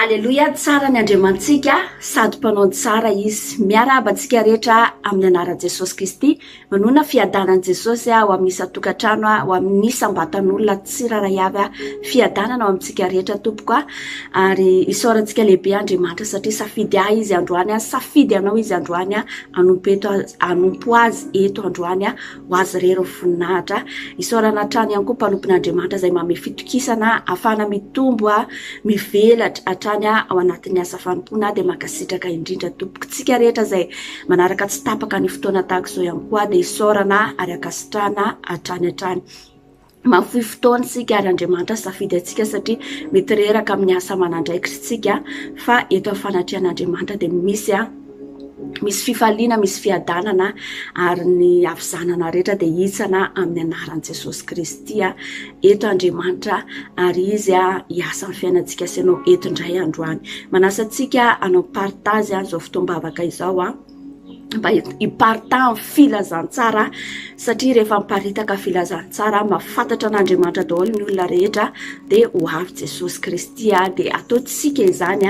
Aleluia, tsara ny andriamantsika sady mpanao tsara izy. Miarabantsika rehetra amin'ny anaran'i Jesosy Kristy. Manona fiadanan'i Jesosy ao amin'ny isa-tokantrano, ao amin'ny isam-batan'olona tsy raraiavy fiadanana ao amintsika rehetra tompoko. Ary isaorantsika lehibe Andriamanitra satria safidy izy androany, safidy anao izy androany, anompo azy eto androany ho azy rery voninahitra. Isaorana hatrany ihany koa mpanompon'Andriamanitra izay manome fitokisana ahafahana mitombo mivelatra hatrany ao anatin'ny asa fanampiny dia mankasitraka indrindra tompokontsika rehetra izay manaraka tsy tapaka ny fotoana tahaka izao ihany koa dia isaorana ary ankasitrahana hatrany. Mafoy fotoana isika ary Andriamanitra safidy antsika satria mety reraka amin'ny asa aman'andraikitsika fa eto amin'ny fanatrian'Andriamanitra dia misy fifaliana, misy fiadanana ary ny avizanana rehetra dia hitsana amin'ny anaran'i Jesosy Kristy eto Andriamanitra ary izy hiasa amin'ny fiainantsika sy ianao eto indray androany. Manasa antsika hanao partazy izao fotoam-bavaka izao mba hiparitaha filazantsara satria rehefa miparitaka filazantsara mahafantatra an'Andriamanitra daholo ny olona rehetra dia ho avy Jesosy Kristy dia ataontsika izany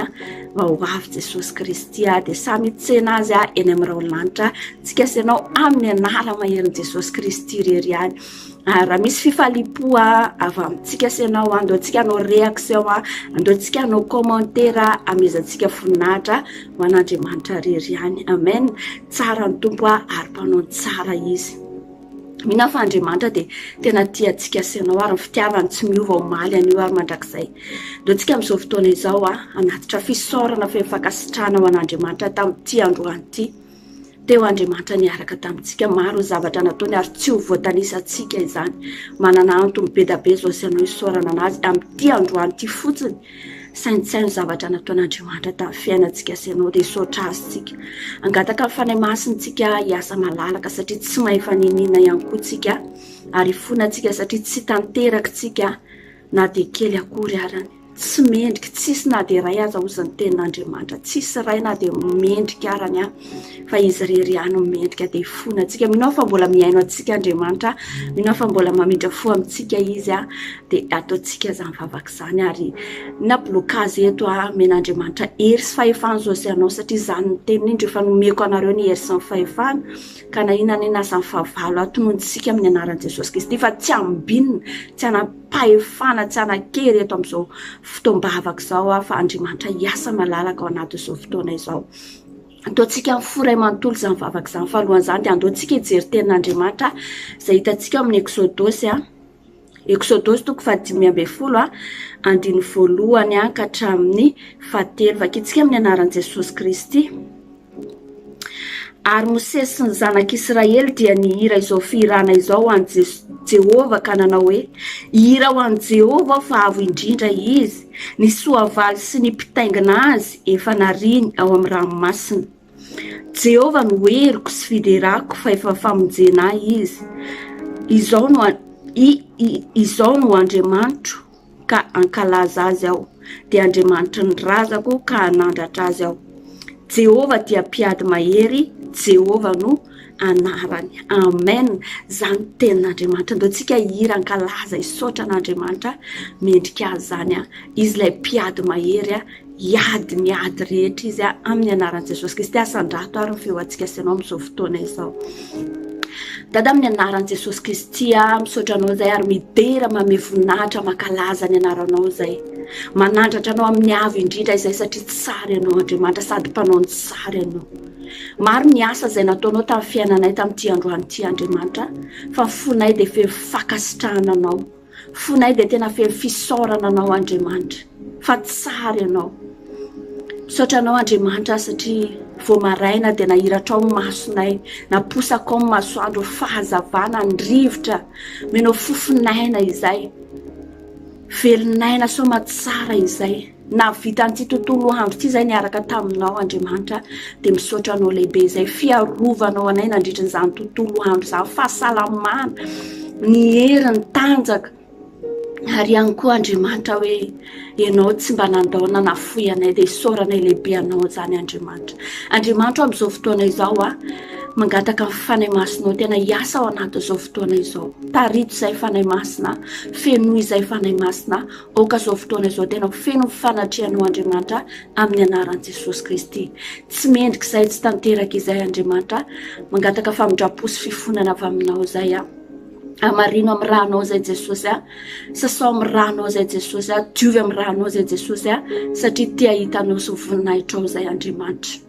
mba ho avy Jesosy Kristy dia samy tsena azy eny amin'ny raolanitra tsika sy ianao amin'ny anara maherin'i Jesosy Kristy rery ihany. Raha misy fifalipo avy amintsika sy ianao andeontsika hanao réaction andeontsika hanao commentaire amezantsika voninahitra ho an'Andriamanitra rery ihany. Amen. Tsara ny tompo ary mpanao tsara izy. Mina fa Andriamanitra dia tena tiantsika sy ianao ary ny fitiavany tsy miova omaly anio ary mandrakizay. Andeontsika amin'izao fotoana izao anatitra fisaorana fifankasitrahana ho an'Andriamanitra tamin'ity androany ity. Teo Andriamanitra niaraka tamintsika, maro zavatra nataony ary tsy ho voatanisantsika izany. Manana antony be da be izao sy ianao isaorana anazy amin'ity androany ity fotsiny. Saintsay ny zavatra nataon'Andriamanitra tamin'ny fiainantsika sy ianao dia isaotra azy tsika. Angataka ny fanahy masintsika hiasa malalaka satria tsy mahefa ninina ihany koa tsika ary fonantsika satria tsy tanteraka tsika na dia kely akory arany. Tsy mendrika, tsisy na dia ray aza hozy ny tenin'Andriamanitra, tsisy ray na dia mendrika arany fa izy rery ihany mendrika dia fonantsika. Minao fa mbola miaino antsika Andriamanitra, minao fa mbola mamindra fo amintsika izy dia ataontsika izany vavaka izany ary na blokazy eto men'Andriamanitra hery sy fahefana izao sy ianao satria izany ny teniny indro efa nomeko anareo ny hery sy ny fahefana ka na inona ny asa ny fahavalo tonontsika amin'ny anaran'i Jesosy Kristy fa tsy ambinina, tsy anapahefana, tsy anakery eto amin'izao fotoam-bavaka izao fa Andriamanitra hiasa malalaka ao anatin'izao fotoana izao. Andeontsika miforay manontolo izany vavaka izany fa alohan'izany dia andeontsika hijery tenin'Andriamanitra izay hitantsika amin'ny Exodosy toko 5:12 andiny voalohany ka hatramin'ny 7 vakitsika amin'ny anaran'i Jesosy Kristy. Ary Mose sy ny zanak'Israely dia nihira izao fihirana izao ho an'i Jehova ka nanao hoe: hira ho an'i Jehova fa avo indrindra izy, ny soavaly sy ny mpitaingina azy efa nariny ao amin'ny ranomasina. Jehova no heriko sy fiderako fa efa famonjena izy. Izao no Andriamanitro ka ankalaza azy aho, dia Andriamanitra ny razako ka hanandratra azy aho. Jehova dia mpiady mahery, Jehova no anarany. Amen. Zany tenin'Andriamanitra. Andeontsika hira ankalaza isaotra an'Andriamanitra mendrika azy zany izy ilay mpiady mahery hiady ny ady rehetra izy amin'ny anaran'i Jesosy Kristy. Asan-drato ary ny feo antsika sy ianao amin'izao fotoana izao. Dada amin'ny anaran'i Jesosy Kristy misaotra anao izay ary midera manome voninahitra mankalaza ny anaranao izay. Manandratra anao amin'ny avy indrindra izay satria tsara ianao Andriamanitra sady mpanao ny tsara ianao. Maro ny asa izay nataonao tamin'ny fiainanay tamin'ity androany ity Andriamanitra fa fonay dia feno fankasitrahana anao. Fonay dia tena feno fisaorana anao Andriamanitra fa tsara ianao. Misaotra anao Andriamanitra satria vao maraina dia nahiratra ao masonay, naposaka ao masoandro fahazavana ny rivotra, menao fofinaina izay, velinaina soma tsara izay. Na vita an'ity tontolo andro ity izay niaraka taminao Andriamanitra dia misaotra anao lehibe izay fiarovanao anay nandritra izany tontolo andro izany, fahasalamana, ny hery, ny tanjaka. Ary ihany koa Andriamanitra hoe ianao tsy mba nandaona nafoy anay dia isaoranay lehibe anao izany Andriamanitra. Andriamanitra amin'izao fotoana izao mangataka amin'ny fanay masinao tena hiasa ao anaty izao fotoana izao. Tarito izay fanay masina, feno izay fanay masina, oka izao fotoana izao tena feno fanatrianao Andriamanitra amin'ny anaran'i Jesosy Kristy. Tsy mendrika izay, tsy tanteraka izay Andriamanitra, mangataka famindrapo sy fifonana avy aminao izay amarino amin'ny rahanao izay Jesosy sasao amin'ny rahanao izay Jesosy diovy amin'ny rahanao izay Jesosy satria tia hitanao sy voninahitrao izay Andriamanitra.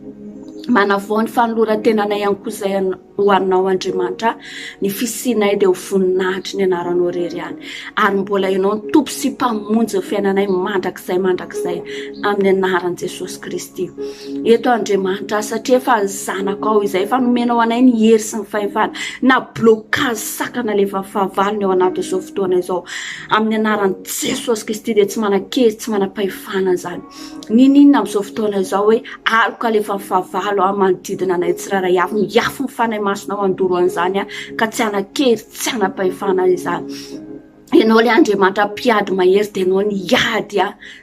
Manavao ny fanoloran-tenanay ihany koa izay hoanao Andriamanitra, ny fisinay dia ho voninahitry ny anaranao rery ihany, ary mbola ianao ny tompo sy mpamonjy ny fiainanay mandrakizay amin'ny anaran'i Jesosy Kristy. Eto Andriamanitra, satria efa zanako ao izay efa nomenao anay ny hery sy ny fahefana, na blokazy sakana le fahavalony ao anaty izao fotoana izao amin'ny anaran'i Jesosy Kristy dia tsy manakely, tsy manam-pahefana zany. Ninina amin'izao fotoana izao hoe aloka alefa fahavalo manodidina anay tsiraray avy, miafo ny fanay masinao andoro an'izany ka tsy anakely, tsy anam-pahefana izany. Ianao le Andriamanitra mpiady mahery dia ianao ny ady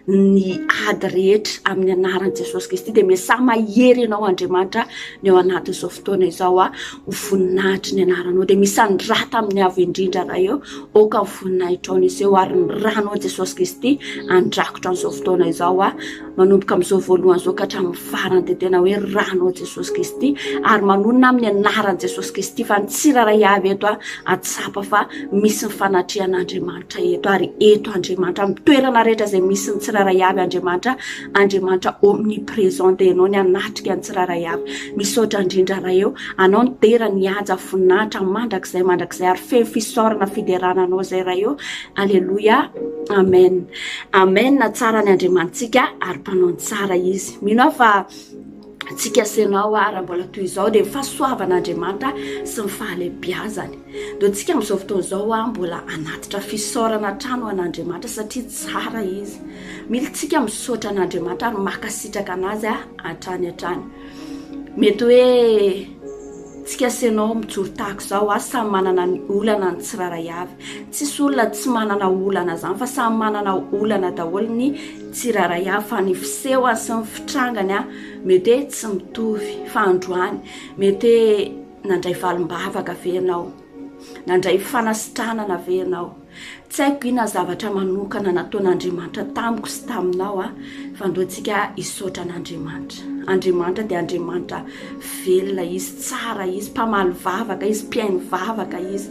ny ady rehetra amin'ny anaran'i Jesosy Kristy dia miasa mahery ianao Andriamanitra ny ao anaty izao fotoana izao ho voninahitry ny anaranao dia misandrata amin'ny avy indrindra raha eo oka voninahitra ao nisy eo ary ny ranao Jesosy Kristy andrakotra amin'izao fotoana izao manomboka amin'izao voalohany izao ka hatramin'ny farany dia tena hoe ranao Jesosy Kristy ary manonona amin'ny anaran'i Jesosy Kristy fa ny tsiraray avy eto atsapa fa misy ny fanatriana Andriamanitra eto ary eto Andriamanitra amin'ny toerana rehetra izay misy ny tsiraray avy Andriamanitra omnipresent ianao ny anatrika ny tsiraray avy misaotra indrindra raha eo anao ny tera ny haja voninahitra mandrakizay ary feno fisaorana fiderananao izay raha eo. Aleluia, amen. Amen na tsara ny Andriamantsika ary mpanao tsara izy. Mino fa tsika senao raha mbola toy izao dia fahasoavan'Andriamanitra sy ny fahalebiazany. Dia tsika amin'izao fotoana izao mbola anatitra fisaorana trano an'Andriamanitra satria tsara izy. Mila tsika misaotra an'Andriamanitra ary makasitraka anazy hatrany. Mety hoe tsika senao mijoro tahaka izao samy manana ny olana ny tsiraray avy. Tsisy olona tsy manana olana zany fa samy manana olana daholo ny tsiraray avy fa ny fiseho sy ny fitrangany mety hoe tsy mitovy fa androany mety hoe nandray valim-bavaka ve ianao, nandray fanasitranana ve ianao. Tsy haiko ina zavatra manokana nataon'Andriamanitra tamiko sy taminao fa andoantsika hisaotra an'Andriamanitra. Andriamanitra dia Andriamanitra velona izy, tsara izy, mpamaly vavaka izy, mpiainy vavaka izy.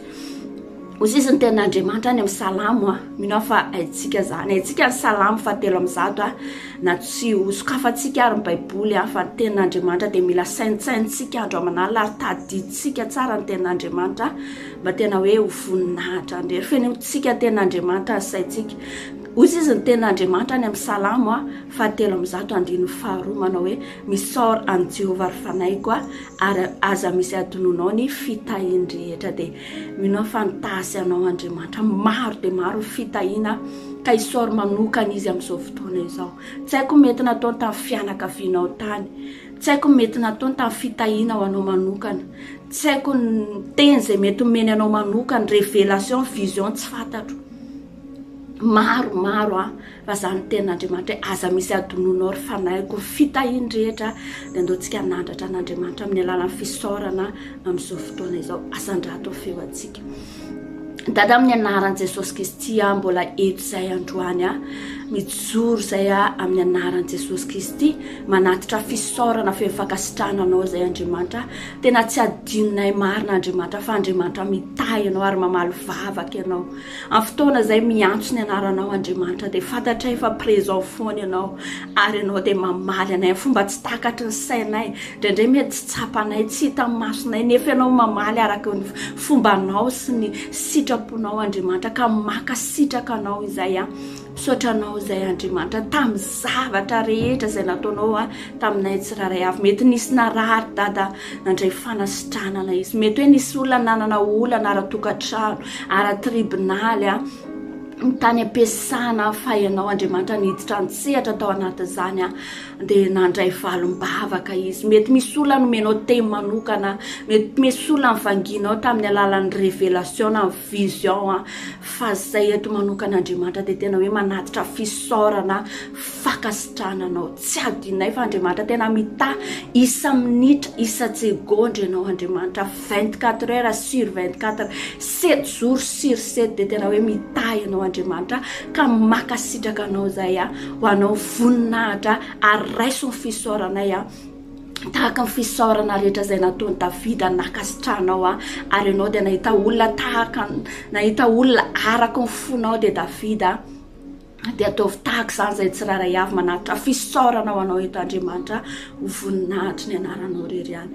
Hozy izy ny tenin'Andriamanitra any amin'ny salamo mino fa haitsika zany, haitsika ny salamo fa 3 na tsy ho sokafantsika ary ny baiboly fa ny tenin'Andriamanitra dia mila saintsaintsika andro aman'alina ary tadiditsika tsara ny tenin'Andriamanitra mba tena hoe ho voninahitra ndrery fenontsika tenin'Andriamanitra saitsika. Hozy izy ny tenin'Andriamanitra any amin'ny salamo fa 3:12 manao hoe misaora any Jehovah ry fanaiko ary aza misy adononao ny fitahiany rehetra. Dia mino fa nitasy anao Andriamanitra maro dia maro fitahiana ka hisaora manokana izy amin'izao fotoana izao. Tsy haiko mety nataony tamin'ny fianakavianao tany, tsy haiko mety nataony tamin'ny fitahiana ho anao manokana, tsy haiko ny teny izay mety homeny anao manokana, révélation, vision tsy fantatro. Maro fa zany tenin'Andriamanitra aza misy adononao ry fanaiko fitahiany rehetra dia andaontsika nandratra an'Andriamanitra amin'ny alalan'ny fisaorana amin'izao fotoana izao. Asandrato feo antsika. Dada amin'ny anaran'i Jesosy Kristy mbola eto izay androany mijoro izay amin'ny anaran'i Jesosy Kristy manatitra fisaorana fefakasitrananao izay Andriamanitra tena tsy adinonay marina Andriamanitra fa Andriamanitra mitahy ianao ary mamaly vavaka ianao amin'ny fotoana izay miantso ny anaranao Andriamanitra dia fantatray fa présent foana ianao ary ianao dia mamaly anay fomba tsy takatry ny sainay indraindray mety tsy tsapanay tsy hita amin'ny masonay nefa ianao mamaly araka ny fombanao sy ny sitraponao Andriamanitra ka makasitraka anao izay misaotranao izay Andriamanitra tamin'ny zavatra rehetra izay nataonao taminay tsiraray avy. Mety nisy narary dada nandray fanasitranana izy, mety hoe nisy olona nanana olana ara-tokantrano ara-tribonaly tany ampiasana fa ianao Andriamanitra niditra nitsehatra tao anatin'izany dia nandray valombavaka izy. Mety misy olona nomenao teny manokana, mety misy olona nivanginao tamin'ny alalan'ny révélation na vision fa zay eto manokana Andriamanitra dia tena hoe manatitra fisaorana fakasitrananao. Tsy adinay fa Andriamanitra tena mita isa minitra isa segondra ianao Andriamanitra 24 heures sur 24 7 jours sur 7 dia tena hoe mita ianao Andriamanitra ka makasitraka anao zay ho anao voninahitra araiso ny fisaoranay tahaka ny fisaorana rehetra zay nataony Davida nakasitranao ary ianao dia nahita olona araka ny fonao dia Davida dia ataovy tahaka izany zay tsiraray avy manatitra fisaorana ho anao eto Andriamanitra voninahitry ny anaranao rery ihany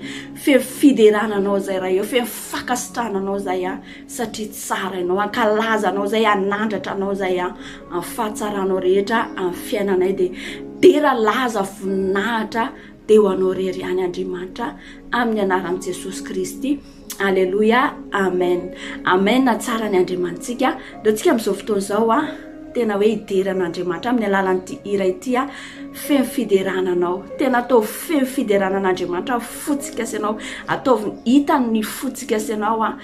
fiderananao zay raha eo fakasitrananao zay satria tsara ianao ankalazanao zay anandratra anao zay amin'ny fahatsaranao rehetra amin'ny fiainanay dia dera laza voninahitra dia ho anao rery ihany Andriamanitra amin'ny anaran'i Jesosy Kristy. Alleluia, amen. Amen. Tsara ny Andriamantsika. Dia tsika amin'izao fotoana izao tena hoe hideran'Andriamanitra amin'ny alalan'ity hira ity feno fiderananao. Tena ataovy feno fideranan'Andriamanitra fotsika anao, ataovy hitany ny fotsika anao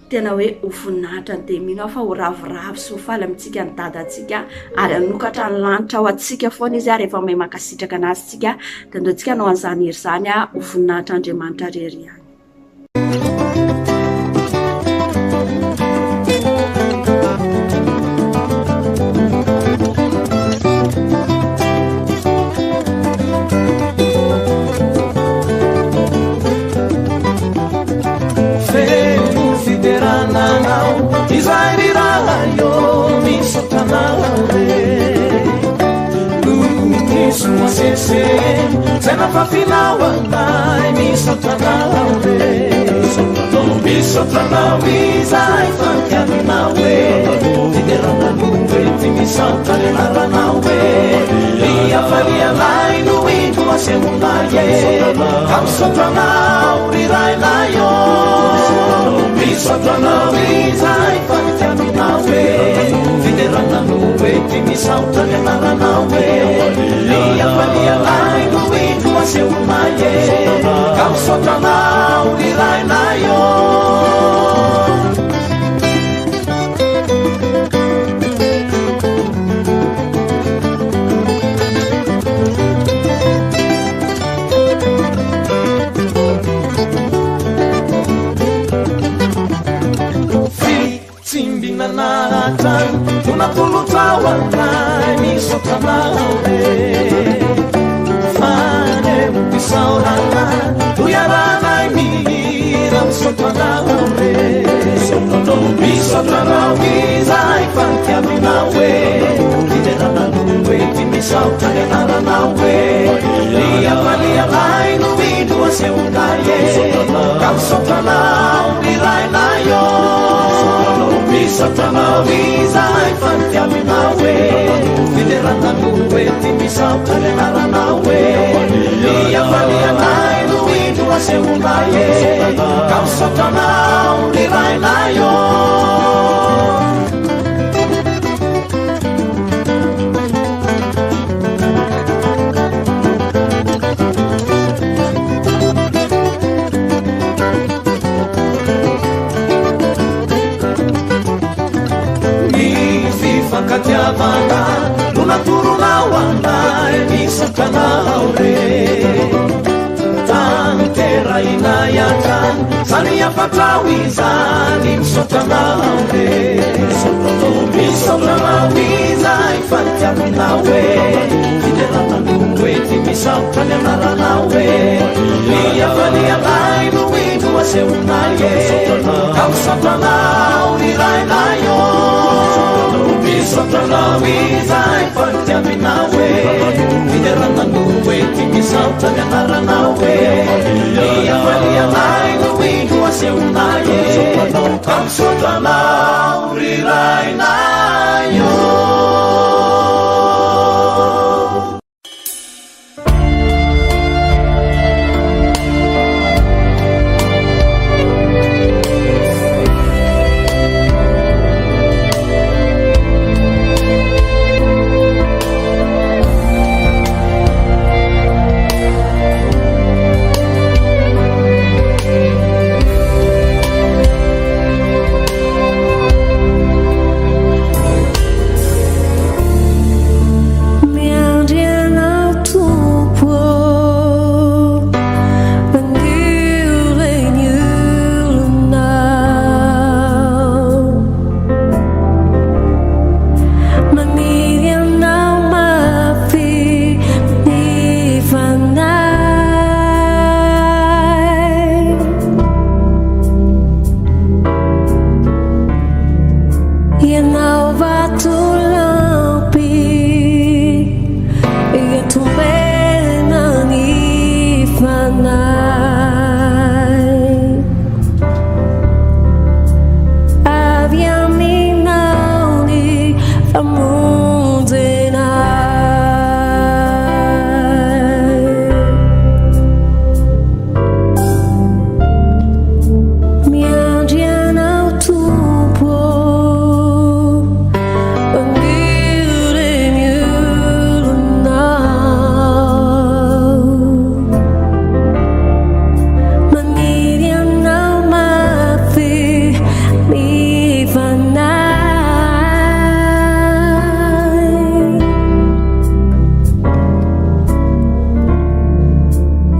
tena hoe ho voninahitra dia mino fa ho ravoravo sy ho faly amintsika ny dadantsika ary anokatra ny lanitra ho antsika foana izy rehefa may makasitraka anazy tsika dia ndoantsika anao an'izany hery izany ho voninahitra Andriamanitra rery ihany. Izay raha yo misaotanao Lumisu masese Zena fafinao anay misaotanao Misaotanao izay fantianinao Fiderana nuve misaotany anaranao Liafalianay no ito asemunay Kamsaotanao rirainayo Misaotanao izay fantianinao Fiderana nuve misaotany anaranao Liafalianay no ito asemunay Kamsaotanao rirainayo Tunapulutao anay misaotanao Fane mpisaorana tuyaranay mihira misaotanao Misaotanao izay fantiaminao Fiderana nuve misaotany anaranao Liafalianay no ito aseunay Kamsaotanao rirainayo Misaotanao izay fantiaminao Fiderana nuve misaotany anaranao Liafalianay no ito aseunay Kamsaotanao rirainayo Fankatiavana lunaturonao anay misaotanao Tantera inayatra Zany hafatra izany misaotanao Misaotanao izay fantiaminao Fiderana nuve misaotany anaranao Liafalianay no ito aseunay Kamsaotanao rirainayo Misaotanao izay fantiaminao Fiderana nuve misaotany anaranao Liafalianay no ito aseunay Kamsaotanao rirainayo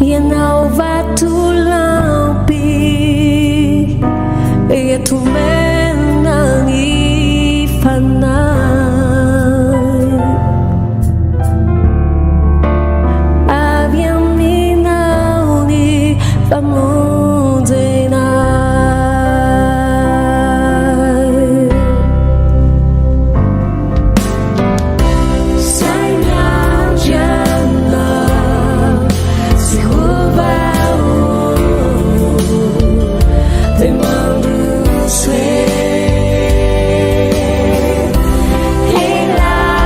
ianao vatolampy eto menany fanay avy aminao ny famonjenay sai miandrana Jehovah te mando sue relaxando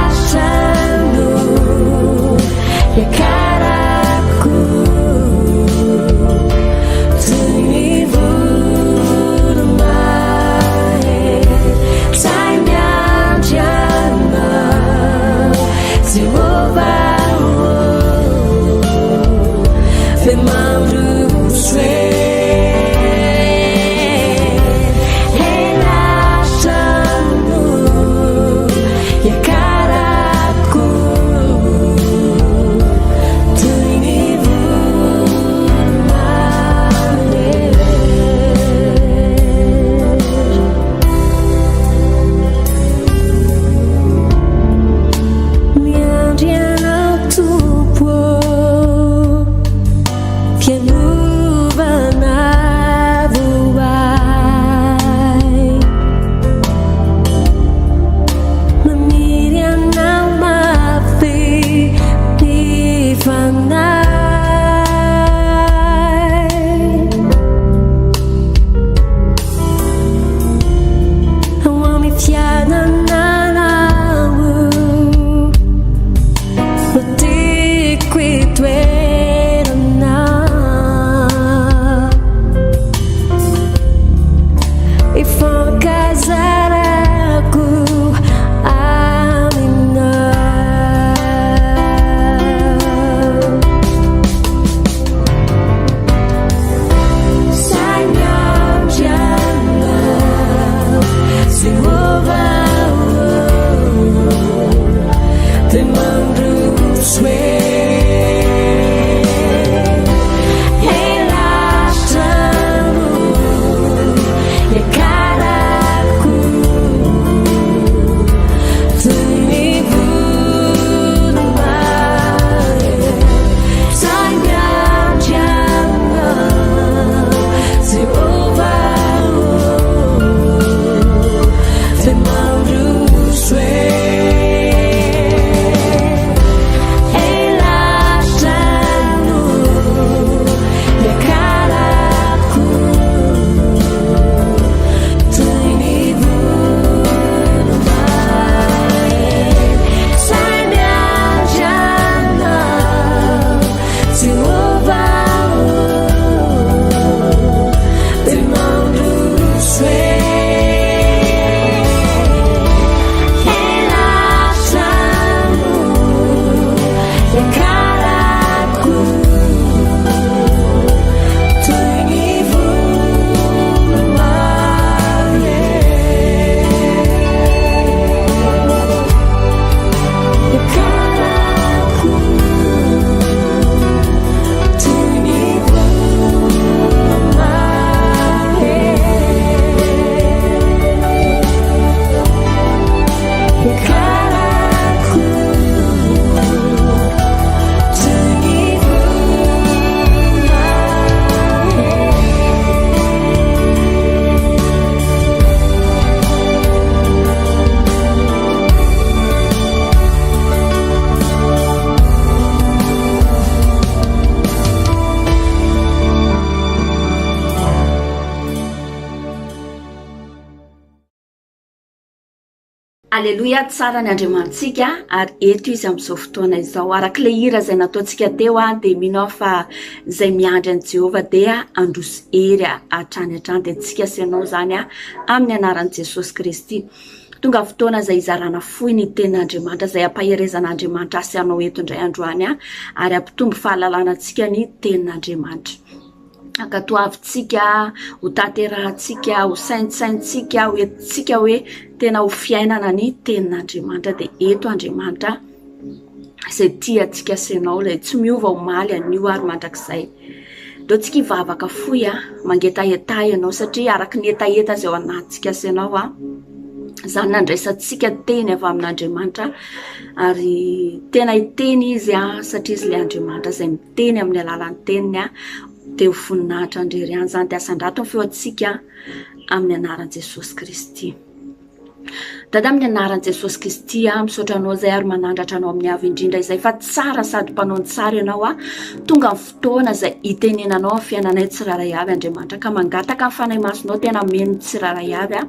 e caracu tu mi vurmai sai miandrana Jehovah te mando sue Alleluia, tsara ny andriamantsika ary eto izy amin'izao fotoana izao araka le hira izay nataontsika teo dia minao fa izay miandry an'i Jehovah dia androso hery hatrany hatrany dia antsika sy ianao zany amin'ny anaran'i Jesosy Kristy. Tonga fotoana izay izarana fohy ny tenin'Andriamanitra izay ampaherezan'Andriamanitra sy ianao eto indray androany ary ampitombo fahalalana antsika ny tenin'Andriamanitra. Akatoavintsika ho tanterahantsika ho saintsaintsika ho entintsika hoe tena ho fiainana ny tenin'Andriamanitra dia eto Andriamanitra izay tia antsika asanao ilay tsy miova omaly anio ary mandrakizay. Deo tsika hivavaka foy mangetaheta ianao satria araky ny etaeta izay ao anatintsika asanao zany nandraisantsika teny avy amin'Andriamanitra ary tena hiteny izy satria izy ilay Andriamanitra izay miteny amin'ny alalan'ny teniny dia ho voninahitra andreriany zany dia asan-drato ny feo antsika amin'ny anaran'i Jesosy Kristy. Dada amin'ny anaran'i Jesosy Kristy misaotra anao izay ary manandratra anao amin'ny avy indrindra izay fa tsara sady mpanao ny tsara ianao tonga amin'ny fotoana izay hitenenanao amin'ny fiainanay tsiraray avy Andriamanitra ka mangataka ny fanahy masonao tena meno tsiraray avy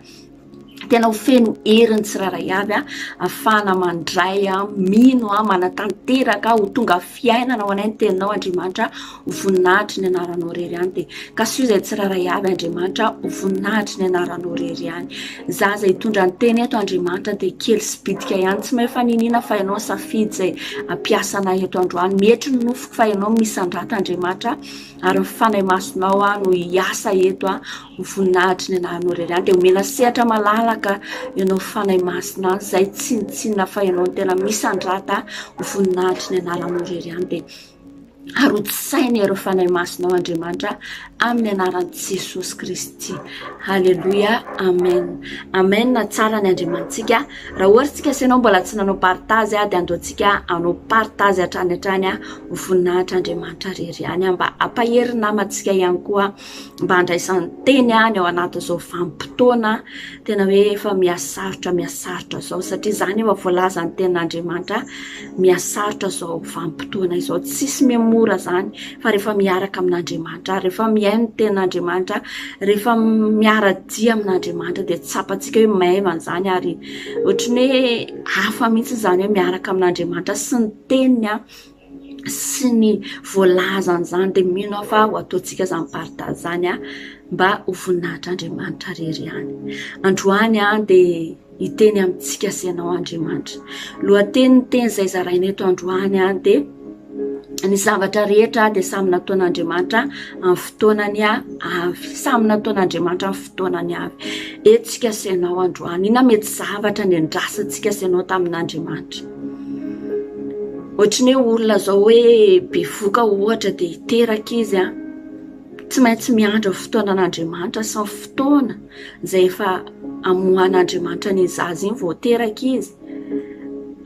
tena ho feno heriny tsiraray avy ahafahana mandray mino manatanteraka ho tonga fiainana ho anay ny teninao Andriamanitra ho voninahitry ny anaranao rery any dia kasy io izay tsiraray avy Andriamanitra ho voninahitry ny anaranao rery any. Za izay hitondra ny teny eto Andriamanitra dia kely sy bitika ihany tsy mahay faninina fa ianao safidy izay ampiasa anay eto androany metry ny nofoko fa ianao misandrata Andriamanitra ary ny fanahy masonao no hiasa eto ho voninahitry ny anaranao rery any dia omena sehatra malalaka ianao fanahy masina izay tsinitsinina fa ianao tena misandrata ho voninahitry ny anaranao rery any dia arotsisainy ireo fanahy masinao Andriamanitra amin'ny anaran'i Jesosy Kristy. Halleluja, amen. Amen. Tsara ny Andriamantsika. Raha ohatra tsika asanao mbola tsy nanao partage dia andeontsika anao partage hatrany ho voninahitra Andriamanitra rery any mba ampahery namantsika ihany koa mba handraisan'ny teny any ao anatin'izao vanim-potoana tena hoe efa mihasarotra zao satria zany efa voalaza ny tenin'Andriamanitra mihasarotra zao vanim-potoana izao tsisy mora zany fa rehefa miaraka amin'Andriamanitra rehefa mihaino ny tenin'Andriamanitra rehefa miara-dia amin'Andriamanitra dia tsapantsika hoe maivana zany ary ohatran'ny hoe hafa mihitsy zany hoe miaraka amin'Andriamanitra sy ny teniny sy ny voalazany zany dia mino fa ho ataontsika zany partage zany mba ho voninahitra Andriamanitra rery any. Androany dia hiteny amintsika asanao Andriamanitra. Lohateny teny izay zaraina eto androany dia ny zavatra rehetra dia samy nataon'Andriamanitra amin'ny fotoanany avy. Samy nataon'Andriamanitra amin'ny fotoanany avy. Etsika asanao androany. Ina mety zavatra nendrasantsika asanao tamin'Andriamanitra. Ohatran'ny olona zao hoe bevoka ohatra dia hiteraka izy tsy maintsy miandry fotoanan'Andriamanitra sy ny fotoana izay efa amohan'Andriamanitra ny zaza iny vao teraka izy.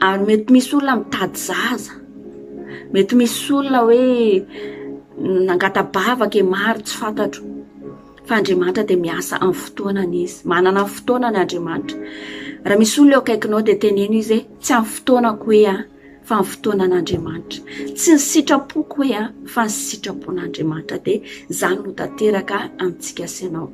Ary mety misy olona mitady zaza. Mety misy olona hoe nangatabavaka maro tsy fantatro fa Andriamanitra dia miasa amin'ny fotoanany izy. Manana ny fotoanany Andriamanitra. Raha misy olona eo akaikinao dia teneno izy tsy amin'ny fotoanako hoe fa amin'ny fotoanan'Andriamanitra. Tsy ny sitrapoko hoe fa ny sitrapon'Andriamanitra dia zany no tanteraka amintsika asanao.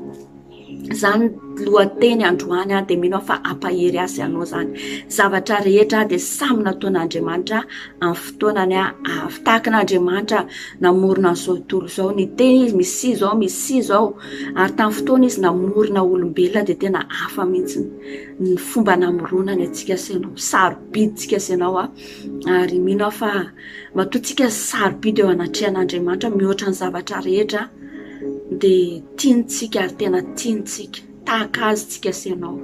Zany lohateny androany dia mino fa ampahery azy anao zany. Zavatra rehetra dia samy nataon'Andriamanitra amin'ny fotoanany avy. Tahakan'Andriamanitra namorona izao tontolo izao ny teny izy misy izao ary tamin'ny fotoana izy namorona olombelona dia tena hafa mihitsy ny fomba namoronany antsika asanao. Sarobiditsika asanao ary mino fa matoantsika sarobidy eo anatrehan'Andriamanitra mihoatra ny zavatra rehetra dia tiantsika ary tena tiantsika tahaka azy tsika asanao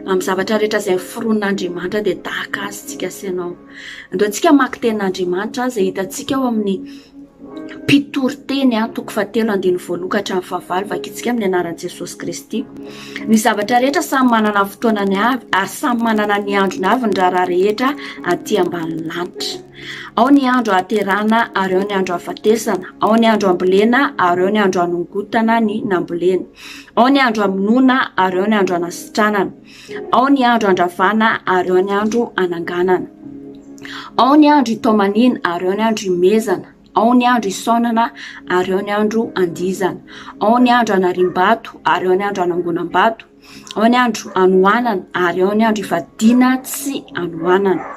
amin'ny zavatra rehetra izay foron'Andriamanitra dia tahaka azy tsika asanao. Andeontsika maki tenin'Andriamanitra izay hitantsika ao amin'ny mpitory teny toko 7:1-9 vakitsika amin'ny anaran'i Jesosy Kristy. Ny zavatra rehetra samy manana fotoanany avy ary samy manana ny androny avy ny raha rehetra aty ambany lanitra. Ao ny andro ahaterana ary ao ny andro ahafatesana. Ao ny andro ambolena ary ao ny andro anongotana ny nambolena. Ao ny andro amonona ary ao ny andro anasitranana. Ao ny andro andravana ary ao ny andro ananganana. Ao ny andro itomanina ary ao ny andro imezana. Ao ny andro isaonana ary ao ny andro andizana. Ao ny andro anarim-bato ary ao ny andro anangonam-bato. Ao ny andro anohanana ary ao ny andro ivadiana tsy anohanana.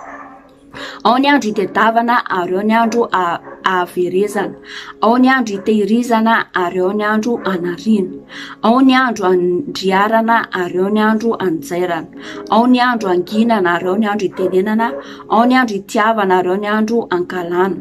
Ao ny andro itedavana ary ao ny andro ahaverezana. Ao ny andro itehirizana ary ao ny andro anariana. Ao ny andro andriarana ary ao ny andro anjairana. Ao ny andro anginana ary ao ny andro itenenana. Ao ny andro itiavana ary ao ny andro ankalana.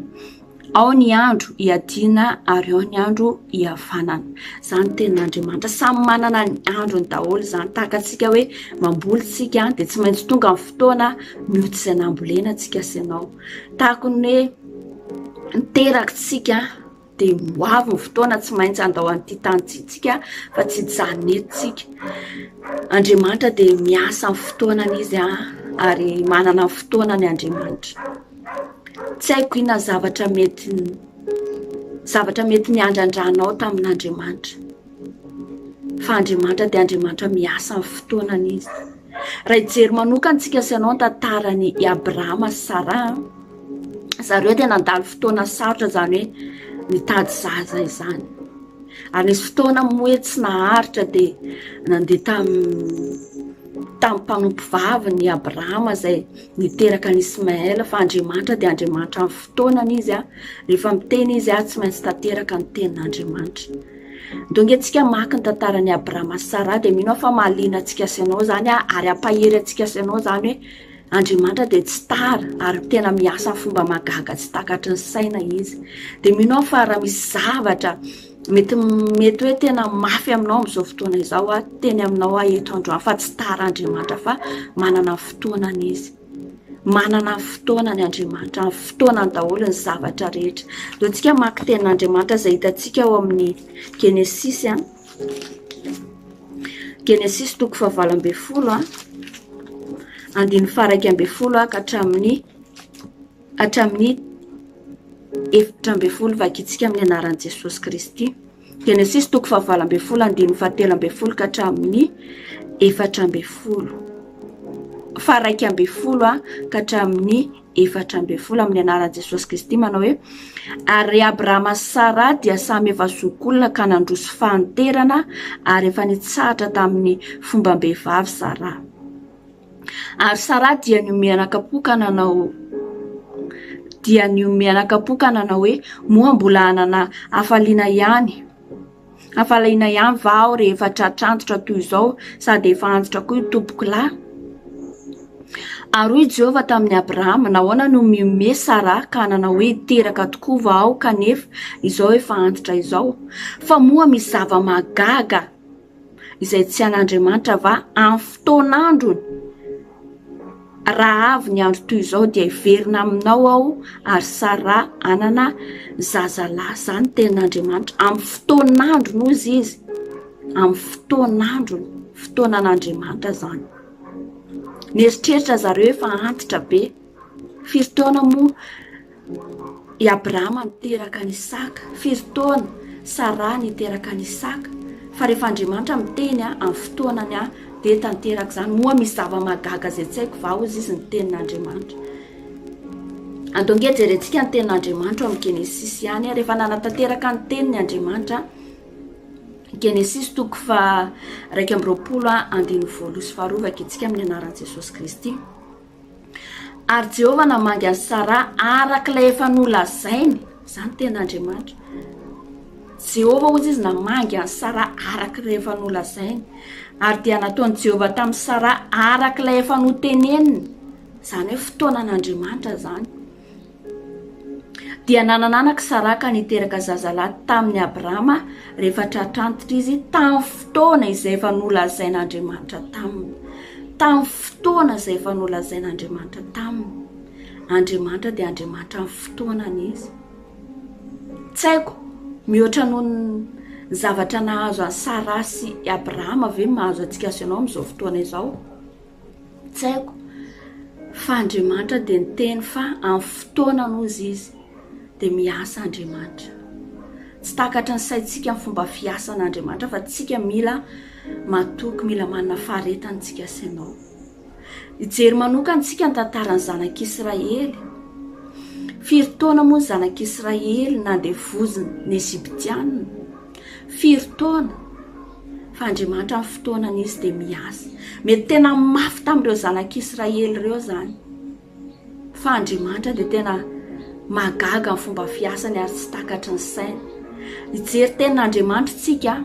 ao ny andro iadina ary ao ny andro iavanana. Zany tenin'Andriamanitra, samy manana ny androny daholo zany. Tahaka antsika hoe mamboly tsika dia tsy maintsy tonga amin'ny fotoana mioty izay nambolena tsika sy ianao. Tahaka ny hoe miterakitsika dia moavy ny fotoana, tsy maintsy andao an'ity tanitsika fa tsy janetitsika. Andriamanitra dia miasa amin'ny fotoanany izy ary manana ny fotoanany Andriamanitra. Tsy haiko inona zavatra mety niandrandranao tamin'Andriamanitra, fa Andriamanitra dia Andriamanitra miasa amin'ny fotoanany izy. Raha hijery manokana antsika sy ianao tantarany Abrahama sy Sara, zareo dia nandalo fotoana sarotra, zany hoe nitady zaza izany. Ary nisy fotoana moa tsy naharitra dia nandeha tamin'ny mpanompo vavy ny Abrahama izay niteraka ny Ismaela, fa Andriamanitra dia Andriamanitra amin'ny fotoanany izy. Rehefa miteny izy tsy maintsy tanteraka ny tenin'Andriamanitra. Donge antsika maka ny tantaran'ny Abrahama sy Sara dia mino fa mahaliana antsika sy ianao zany ary ampahery antsika sy ianao zany hoe Andriamanitra dia tsy tara ary tena miasa amin'ny fomba magaga, tsy takatry ny saina izy. Dia mino fa raha misy zavatra mety hoe tena mafy aminao amin'izao fotoana izao, teny aminao eto androany, fa tsy tara Andriamanitra fa manana fotoanany izy. Manana fotoanany Andriamanitra, amin'ny fotoanany daholo ny zavatra rehetra. Dia antsika maka tenin'Andriamanitra izay hitantsika ao amin'ny Genesis, Genesis 20:20, andiny faraiky ambin'ny folo ka hatramin'ny 70 vakitsika amin'ny anaran'i Jesosy Kristy. Genesis 20:20, andiny 17 ka hatramin'ny 40, faraiky ambin'ny folo ka hatramin'ny 40 amin'ny anaran'i Jesosy Kristy, manao hoe ary Abrahama sy Sara dia samy efa zokolona ka nandroso fahanterana ary efa nitsahatra tamin'ny fombam-behivavy Sara. Ary Sara dia niomena kapoka nanao hoe moa mbola hanana hafaliana ihany va aho rehefa tratrantotra toy izao, sady efa antotra koa io tompoko lahy. Ary hoy Jehova tamin'ny Abrahama, nahoana no miome Sara ka nanao hoe hiteraka tokoa va aho kanefa izao efa antotra izao? Fa moa misy zava-magaga izay tsy an'Andriamanitra va amin'ny fotoan'androny. Raha avy ny andro toy izao dia hiverina aminao aho ary Sara anana zazalahy. Zany tenin'Andriamanitra, amin'ny fotoan'androny ozy izy, amin'ny fotoan'androny, fotoanan'Andriamanitra zany. Nieritreritra zareo efa antitra be. Firy taona moa i Abrahama niteraka ny Isaka, firy taona Sara niteraka ny Isaka, fa rehefa Andriamanitra miteny amin'ny fotoanany dia tanteraka zany. Moa misy zava-magaga izay tsy haiko va ozy izy ny tenin'Andriamanitra. Andonge jerentsika ny tenin'Andriamanitra amin'ny Genesis ihany, rehefa nanatanteraka ny teniny Andriamanitra. Genesis 2:20, andiny 20 vakitsika amin'ny anaran'i Jesosy Kristy. Ary Jehova namangy an'i Sara arak'ilay efa nolazainy, zany tenin'Andriamanitra. Jehova ozy izy namangy an'i Sara arak'ilay efa nolazainy, ary dia nataon'i Jehova tamin'i Sara arak'ilay efa noteneniny, zany hoe fotoanan'Andriamanitra zany. Dia nanananaka Sara ka niteraka zazalahy tamin'ny Abrahama rehefa tratrantotra izy tamin'ny fotoana izay efa nolazain'Andriamanitra taminy. Tamin'ny fotoana izay efa nolazain'Andriamanitra taminy. Andriamanitra dia Andriamanitra amin'ny fotoanany izy. Tsy haiko mihoatra noho ny zavatra nahazo an'i Sara sy Abrahama ve mahazo antsika sy ianao amin'izao fotoana izao? Tsy haiko, fa Andriamanitra dia niteny fa amin'ny fotoanany ozy izy dia miasa Andriamanitra. Tsy takatra ny saintsika amin'ny fomba fiasan'Andriamanitra, fa tsika mila matoky, mila manana faharetantsika sy ianao. Hijery manokana antsika ny tantaran'ny zanak'Israely. Firy taona moa zanak'Israely nandevoziny ny Eziptianina? Firy taona? Fa Andriamanitra amin'ny fotoanany izy dia miasa. Mety tena mafy tamin'ireo zanak'Israely ireo zany, fa Andriamanitra dia tena magaga amin'ny fomba fiasany ary tsy takatry ny saina. Hijery tenin'Andriamanitra tsika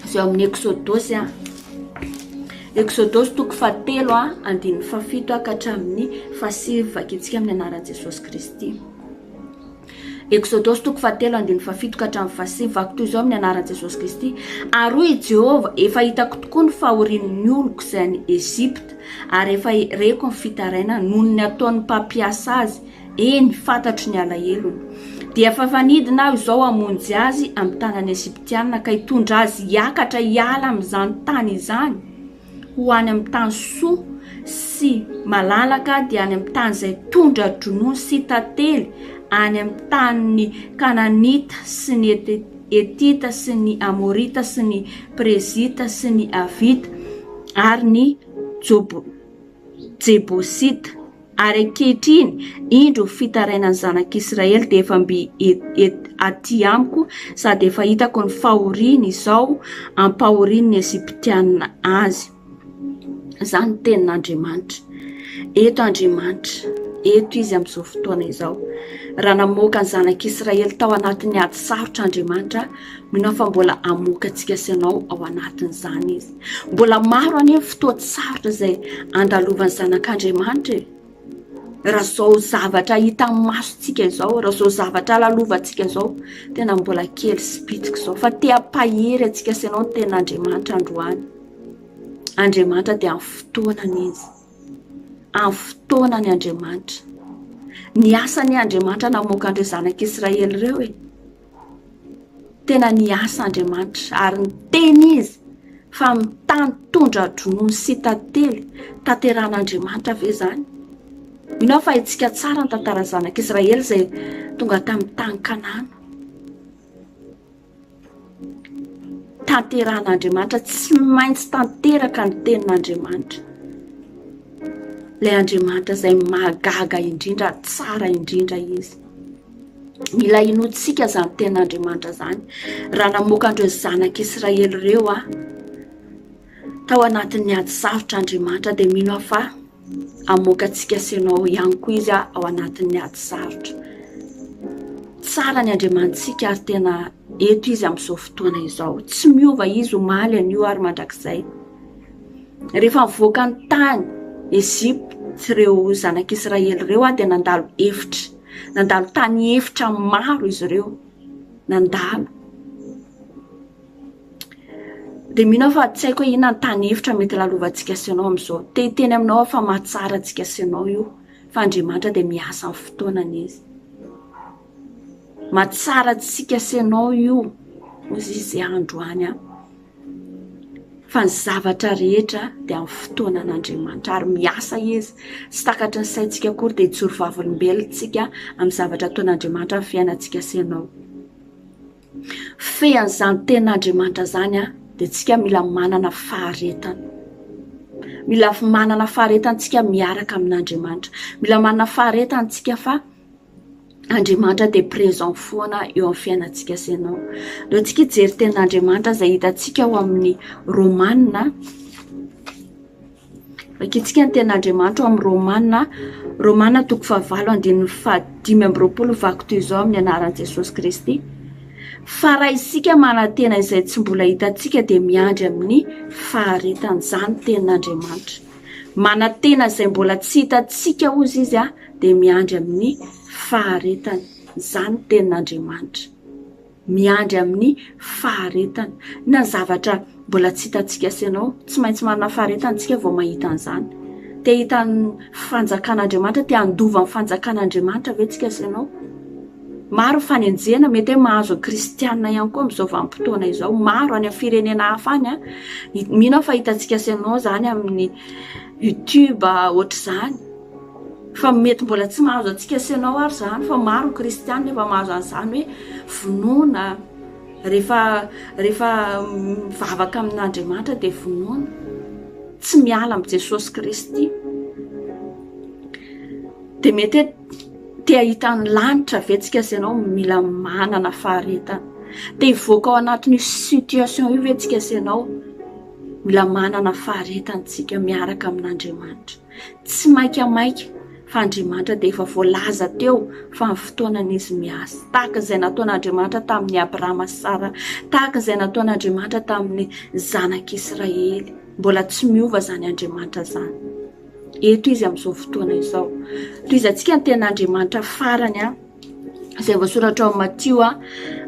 izay amin'ny Exodosy, Exodosy 7, andiny 7 ka hatramin'ny 9 vakitsika amin'ny anaran'i Jesosy Kristy. Exodosy 3:7-7 vako toy izao amin'ny anaran'i Jesosy Kristy. Ary hoy Jehova, efa hitako tokoa ny fahorian'ny oloko izay any Ezipta, ary efa reko ny fitaraina noho ny ataon'ny mpampiasa azy, eny fantatro ny alahelony. Dia efa fanidina aho izao hamonjy azy amin'ny tanan'ny Eziptiana ka hitondra azy hiakatra hiala amin'izany tany izany, ho any amin'ny tany soa sy malalaka, dia any amin'ny tany izay tondra dronono sy tantely, any amin'ny tany Kananita sy ny Etita sy ny Amorita sy ny Prezita sy ny Avita ary ny Jebosita. Ary ankehitriny indro fitarainany zanak'Israely dia efa mby aty amiko, sady efa hitako ny fahoriany izao ampahorian'ny Eziptiana azy. Izany tenin'Andriamanitra. Eto Andriamanitra, eto izy amin'izao fotoana izao. Raha namoaka ny zanak'Israely tao anatin'ny ady sarotra Andriamanitra, mino fa mbola amoaka antsika sy ianao ao anatin'izany izy. Mbola maro anefa fotoana sarotra izay andalovany zanak'Andriamanitra. Raha zao zavatra hita amin'ny masontsika izao, raha zao zavatra lalovantsika izao, tena mbola kely sy bitika izao, fa te hampahery antsika sy ianao ny tenin'Andriamanitra androany. Andriamanitra dia amin'ny fotoanany izy, amin'ny fotoanany Andriamanitra. Ny asany Andriamanitra namoaka an'ireo zanak'Israely ireo tena ny asa Andriamanitra, ary ny teny izy fa amin'ny tany tondra dronono sy tantely tanteran'Andriamanitra ve izany. Mino fa itsika tsara ny tantara zanak'Israely izay tonga tamin'ny tany Kanana. Tanteran'Andriamanitra, tsy maintsy tanteraka ny tenin'Andriamanitra. Ilay Andriamanitra izay mahagaga indrindra, tsara indrindra izy. Mila inotsika izany tenin'Andriamanitra izany. Raha namoaka an'ireo zanak'Israely ireo tao anatin'ny ady sarotra Andriamanitra, dia mino fa amoaka antsika sy ianao ihany koa izy ao anatin'ny ady sarotra. Tsara ny Andriamanitsika ary tena eto izy amin'izao fotoana izao. Tsy miova izy omaly an'io ary mandrakizay. Rehefa mivoaka ny tany Ezipta ireo zanak'Israely ireo dia nandalo efitra. Nandalo tany efitra maro izy ireo. Nandalo. Dia mino fa tsy haiko hoe inona ny tany efitra mety lalovantsika sy ianao amin'izao. Teny aminao fa mahatsara antsika sy ianao io, fa Andriamanitra dia miasa amin'ny fotoanany izy. Mahatsara antsika sy ianao io, hozy izy androany. Fa ny zavatra rehetra dia amin'ny fotoanan'Andriamanitra, ary miasa izy. Tsy takatry ny saintsika akory dia hijoro vavolombelontsika amin'ny zavatra ataon'Andriamanitra amin'ny fiainantsika sy ianao. Fean'izany tenin'Andriamanitra izany dia tsika mila manana faharetana. Mila manana faharetantsika miaraka amin'Andriamanitra. Mila manana faharetantsika fa Andriamanitra dia présent foana eo amin'ny fiainantsika sy ianao. Leo tsika hijery tenin'Andriamanitra izay hitantsika ao amin'ny Romanina. Vakitsika ny tenin'Andriamanitra ao amin'ny Romanina 5:5-20 vako toy izao amin'ny anaran'i Jesosy Kristy. Fa raha isika manantena izay tsy mbola hitantsika dia miandry amin'ny faharetana, izany tenin'Andriamanitra. Manantena izay mbola tsy hitantsika ozy izy dia miandry amin'ny faharetana, izany tenin'Andriamanitra. Miandry amin'ny faharetana. Na zavatra mbola tsy hitantsika sy ianao, tsy maintsy manana faharetana antsika vao mahita an'izany. Te hita ny fanjakan'Andriamanitra, te handova ny fanjakan'Andriamanitra ve tsika sy ianao? Maro fanenjena, mety hoe mahazo kristianina ihany koa amin'izao vanim-potoana izao. Maro any amin'ny firenena hafa any. Mino fa hitantsika sy ianao izany amin'ny YouTube ohatr'izany. Fa mety mbola tsy mahazo antsika sy ianao ary izany, fa maro kristianina efa mahazo an'izany hoe vonoina. Rehefa mivavaka amin'Andriamanitra dia vonoina. Tsy miala amin'ny Jesosy Kristy. Dia mety hoe te hahita ny lanitra vetsika sy ianao, mila manana faharetana. Te hivoaka ao anatin'ny situation io vetsika sy ianao, mila manana faharetantsika miaraka amin'Andriamanitra. Tsy maikamaika, fa Andriamanitra dia efa voalaza teo fa ny fotoanan'izy miasa. Tahaka izay nataon'Andriamanitra tamin'ny Abrahama sy Sara, tahaka izay nataon'Andriamanitra tamin'ny zanak'Israely. Mbola tsy miova izany Andriamanitra izany. Eto izy amin'izao fotoana izao. Toy izay antsika ny tenin'Andriamanitra farany izay voasoratra ao Matio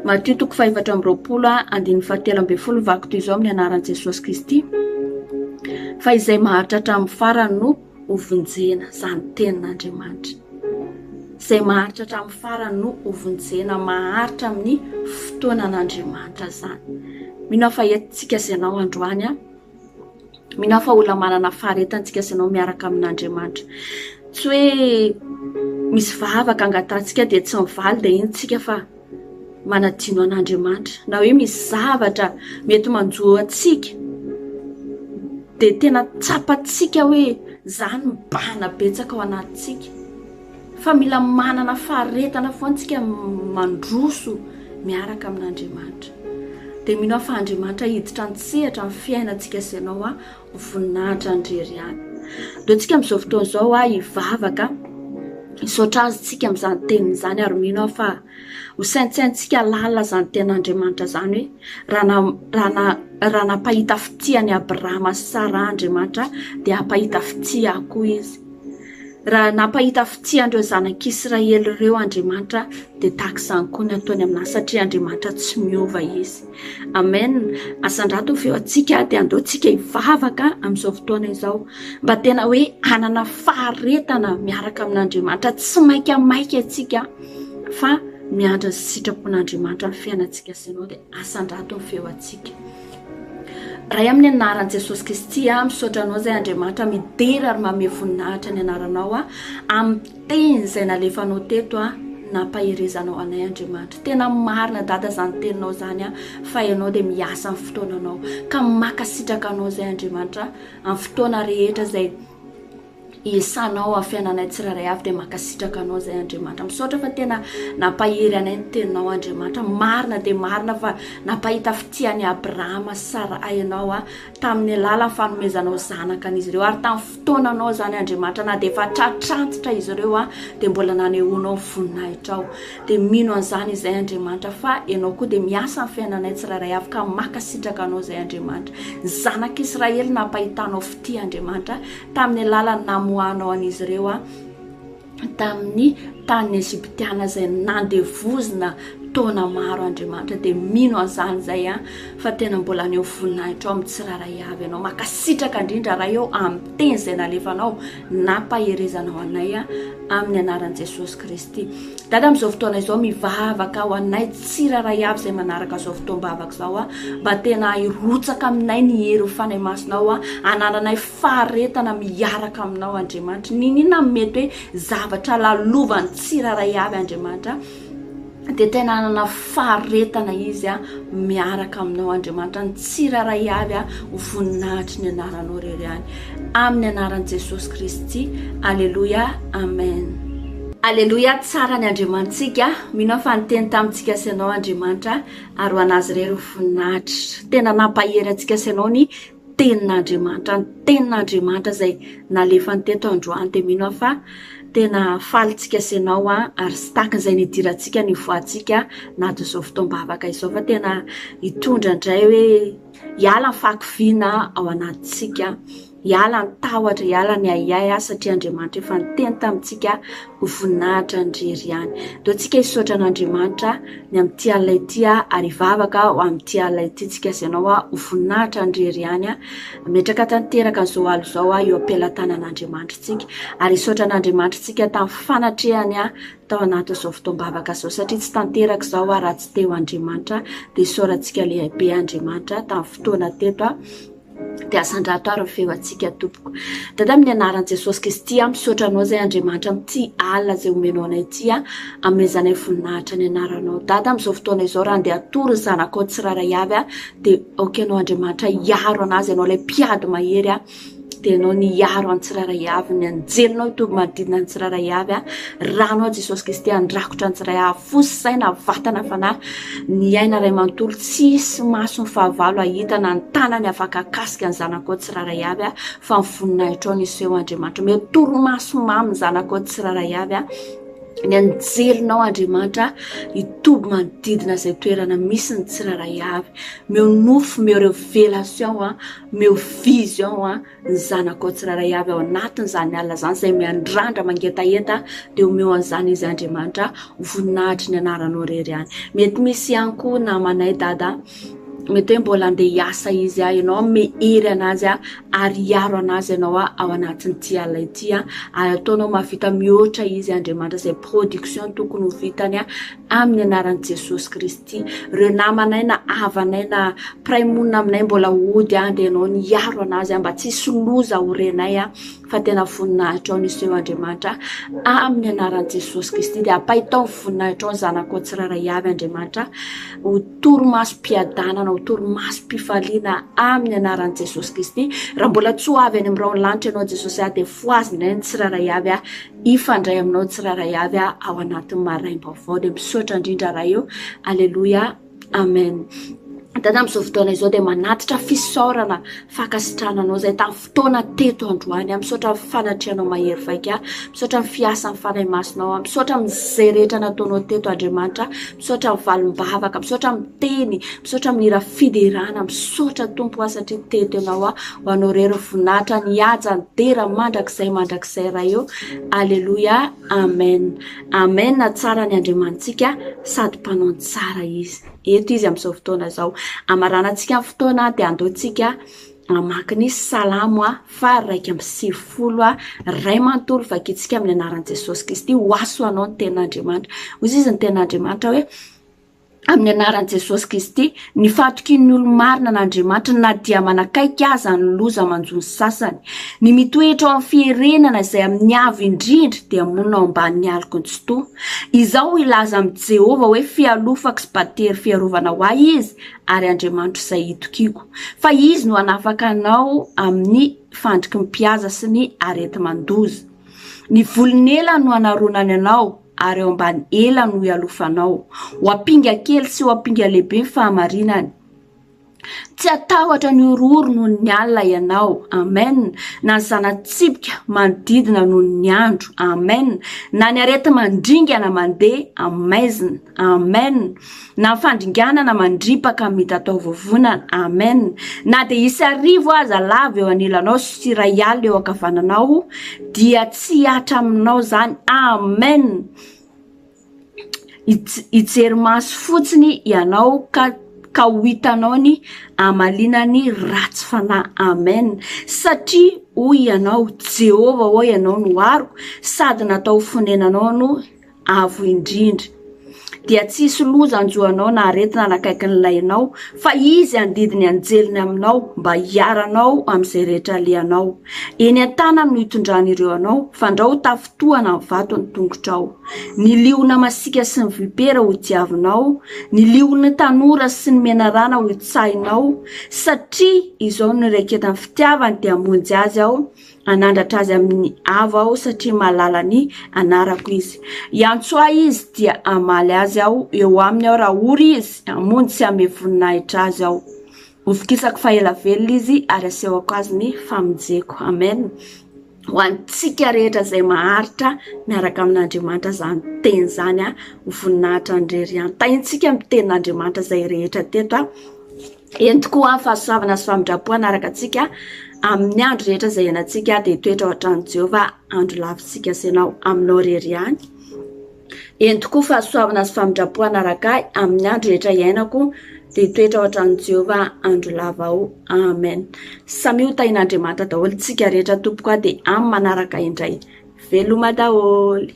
5:20 vaky toy izao amin'ny anaran'i Jesosy Kristy. Fa izay maharitra hatramin'ny farany no ovonjena, zany tenin'Andriamanitra. Izay maharitra hatramin'ny farany no ovonjena, maharitra amin'ny fotoanan'Andriamanitra zany. Mino aho fa etintsika ianao androany mino aho fa olona manana faharetantsika ianao miaraka amin'Andriamanitra. Tsy hoe misy vavaka angatantsika dia tsy mivaly dia intsika fa manadino an'Andriamanitra. Na hoe misy zavatra mety manjoa atsika dia tena tsapatsika hoe zany mibahana betsaka ao anatintsika. Fa mila manana faharetana foantsika mandroso miaraka amin'Andriamanitra. Dia mino aho fa Andriamanitra hiditra antsehatra amin'ny fiainantsika sy ianao voninahitra andrery ihany. Dia tsika amin'izao fotoana izao hivavaka hisaotra azy tsika amin'izany teniny izany, ary mino aho fa ho saintsaintsika lalina zany ten'Andriamanitra zany hoe raha napahita fitiany Abrahama sy Sara Andriamanitra dia hampahita fitia koa izy. Raha napahita fitian'ireo zanak'Israely ireo Andriamanitra dia tahak'izany koa ny ataony aminahy, satria Andriamanitra tsy miova izy. Amen. Asandrato feo atsika dia andeontsika hivavaka amin'izao fotoana izao mba tena hoe hanana faharetana miaraka amin'Andriamanitra, tsy maikamaika atsika fa miandra sy sitrapon'Andriamanitra amin'ny fiainantsika sy ianao. Dia asandrato feo atsika. Raha amin'ny anaran'i Jesosy Kristy misaotra anao izay Andriamanitra midera ary manome voninahitra ny anaranao amin'ny teny izay nalefanao teto nampaherezanao anay Andriamanitra. Tena marina dada zany teninao zany fa ianao dia miasa amin'ny fotoananao ka makasitraka anao izay Andriamanitra amin'ny fotoana rehetra izay isanao amin'ny fiainanay tsirairay avy dia makasitraka anao izay Andriamanitra. Misaotra fa tena nampahery anay ny teninao Andriamanitra. Marina dia marina fa napahita fitiany Abrahama sy Sara ianao tamin'ny alalan'ny fanomezanao zanaka an'izy ireo, ary tamin'ny fotoananao zany Andriamanitra na dia efa tratrantitra izy ireo dia mbola nanehoanao voninahitra ao. Dia mino an'izany izay Andriamanitra fa ianao koa dia miasa amin'ny fiainanay tsirairay avy ka makasitraka anao izay Andriamanitra. Zanak'Israely nampahitanao fitia Andriamanitra tamin'ny alalan'ny namohanao an'izy ireo tamin'ny tany Eziptiana izay nandevozina taona maro Andriamanitra. Dia mino an'izany izay fa tena mbola aneo voninahitra ao amin'ny tsirairay avy ianao. Makasitraka indrindra raha eo amin'ny teny izay nalefanao nampaherezanao anay amin'ny anaran'i Jesosy Kristy. Dada amin'izao fotoana izao mivavaka ho anay tsirairay avy izay manaraka izao fotoam-bavaka izao mba tena hirotsaka aminay ny hery fanay masonao hanananay faharetana miaraka aminao Andriamanitra. Ninona mety hoe zavatra lalovany tsirairay avy Andriamanitra dia tena hanana faharetana izy miaraka aminao Andriamanitra, ny tsirairay avy ho voninahitry ny anaranao rery ihany amin'ny anaran'i Jesosy Kristy. Alleluia, amen. Alleluia. Tsara ny Andriamantsika. Mino aho fa niteny tamintsika sy ianao Andriamanitra ary ho anazy rery voninahitra. Tena nampahery antsika sy ianao ny tenin'Andriamanitra, ny tenin'Andriamanitra izay nalefany teto androany. Dia mino aho fa tena falitsika sy ianao ary sy tahaka izay nidirantsika ny voantsika nato izao fotoam-bavaka izao, fa tena hitondra indray hoe hiala ny fahakiviana ao anatintsika, hiala ny tahotra, hiala ny ayay satria Andriamanitra efa niteny tamintsika ho voninahitra ndrery ihany. Dia tsika hisaotra an'Andriamanitra ny amin'ity alina ity ary hivavaka ho amin'ity alina ity tsika sy ianao ho voninahitra ndrery ihany metraka tanteraka an'izao alo izao eo am-pelatanan'Andriamanitra tsika, ary hisaotra an'Andriamanitra tsika tamin'ny fanatrehany tao anaty izao fotoam-bavaka izao, satria tsy tanteraka izao raha tsy teo Andriamanitra. Dia hisaorantsika lehibe Andriamanitra tamin'ny fotoana teto dia asandrato ary feo atsika tompoko. Dada amin'ny anaran'i Jesosy Kristy misaotra anao izay Andriamanitra amin'ity alina izay omenao anay ity amezanay voninahitra ny anaranao. Dada amin'izao fotoana izao raha andeha hatory ny zanakao tsirairay avy dia okenao Andriamanitra hiaro anazy, ianao ilay mpiady mahery dia ianao ny hiaro any tsirairay avy, ny anjelinao hitovy manodidina ny tsirairay avy ranao Jesosy Kristy andrakotra ny tsirairay avy, fosaina vatana fanahy, ny aina ray manontolo tsisy maso ny fahavalo ahitana, ny tanany afaka akasika ny zanakao tsirairay avy fa ny voninahitra ao nisy eo Andriamanitra. Mety toromaso mamy ny zanakao tsirairay avy ny anjelinao Andriamanitra itoby manodidina izay toerana misy ny tsirairay avy, meo nofo, meo révélation meo vision ny zanakao tsirairay avy ao anatin'izany alina zany izay miandrandra mangetaheta dia omeo an'izany izy Andriamanitra voninahitry ny anaranao rery ihany. Mety misy ihany koa namanay dada mety hoe mbola andeha hiasa izy ianao mehery anazy ary hiaro anazy ianao ao anatin'ity alina ity ary ataonao mahavita mihoatra izy Andriamanitra izay production tokony ho vitany amin'ny anaran'i Jesosy Kristy. Ireo namanay na havanay na praimonina aminay mbola hody dia ianao niaro anazy mba tsy hisy loza ho renay fa tena voninahitra ao nisy eo Andriamanitra amin'ny anaran'i Jesosy Kristy. Dia ampahitao voninahitra ao ny zanakao tsirairay avy Andriamanitra ho toromasom-piadanana, ho toromasom-pifaliana amin'ny anaran'i Jesosy Kristy. Raha mbola tsy ho avy any amin'ny raolanitra ianao Jesosy dia foazina ny tsirairay avy ifandray aminao tsirairay avy ao anatin'ny maraim-baovao. Dia misaotra indrindra raha io. Aleluia, amen. Dada amin'izao fotoana izao dia manatitra fisaorana fakasitrananao izay tamin'ny fotoana teto androany. Misaotra fanatrianao mahery vaika, misaotra fiasa ny fanahy masonao, misaotra amin'izay rehetra nataonao teto Andriamanitra, misaotra amin'ny valim-bavaka, misaotra amin'ny teny, misaotra amin'ny hira fiderana, misaotra tompo satria teto ianao ho anao rery voninahitra nihaja ny dera mandrakizay raha io. Aleluia, amen. Amen. Na tsara ny Andriamantsika sady mpanao tsara izy. Eto izy amin'izao fotoana izao. Amaranantsika amin'ny fotoana dia andeontsika amaky ny salamo fa 1:20 ray manontolo vakitsika amin'ny anaran'i Jesosy Kristy. Hoaso anao ny ten'Andriamanitra. Hoy izy ny ten'Andriamanitra hoe amin'ny anaran'i Jesosy Kristy ny fatokin'ny olo-marina n'Andriamanitra na dia manakaiky aza ny loza manjony sasany, ny mitoetra ao amin'ny fiherenana izay amin'ny avy indrindra dia monina ao ambanin'ny aliko ny tsotoa. Izao ilaza amin'ny Jehova hoe fialofako sy batery fiarovana ho ahy izy ary Andriamanitra izay hitokiko. Fa izy no hanafaka anao amin'ny fandriky ny mpihaza sy ny arety mandoza. Ny volon'ela no hanaronany anao ary ao ambany ela no hialofanao. Ho ampinga kely sy ho ampinga lehibe ny fahamarinany. Tsy atahotra ny ororo noho ny alina ianao. Amen. Na ny zana-tsipika manodidina noho ny andro. Amen. Na ny arety mandringana mandeha amaizina. Amen. Na ny fandringanana mandripaka mitatao vovonana. Amen. Na dia isy arivo aza lava eo anilanao sy iray alina eo ankavananao dia tsy hatra aminao zany. Amen. Ijery maso fotsiny ianao ka ho hitanao ny amalinany ratsy fanahy. Amen. Satria hoy ianao Jehova ho ianao no aroko sady natao fonenanao no avo indrindra. Dia tsy hisy loza anjoanao na aretina nakaiky ny lainao fa izy andidiny anjeliny aminao mba hiaranao amin'izay rehetra alianao. Eny an-tanany no hitondran'ireo anao fandrao tafitohana ny vato ny tongotrao. Ny liona masika sy ny vipera ho tiavinao, ny liona tanora sy ny menarana ho itsahinao, satria izao no raiketany fitiavany dia hamonjy azy aho, anandratra azy amin'ny avo aho satria mahalala ny anarako izy. Iantsoa izy dia amaly azy aho, eo aminy aho raha ory izy, hamonjy sy hame voninahitra azy aho. Hofikisako fahaela velona izy ary asehoko azy ny famonjeko. Amen. Ho antsika rehetra izay maharitra miaraka amin'Andriamanitra zany teny zany ho voninahitra ndrery ihany. Tahintsika amin'ny tenin'Andriamanitra izay rehetra teto eny tokoa fahasoavana sy famindrapoana araka antsika amin'ny andro rehetra izay ianantsika dia toetra ao an-tranon'i Jehova andro lavintsika senao aminao rery ihany. Eny tokoa fahasoavana sy famindrapoana araka amin'ny andro rehetra iainako dia toetra ao an-tranon'i Jehova andro lava ao. Amen. Samy ho tahin'Andriamanitra daholo tsika rehetra tompoko dia amin'ny manaraka indray. Veloma daholo.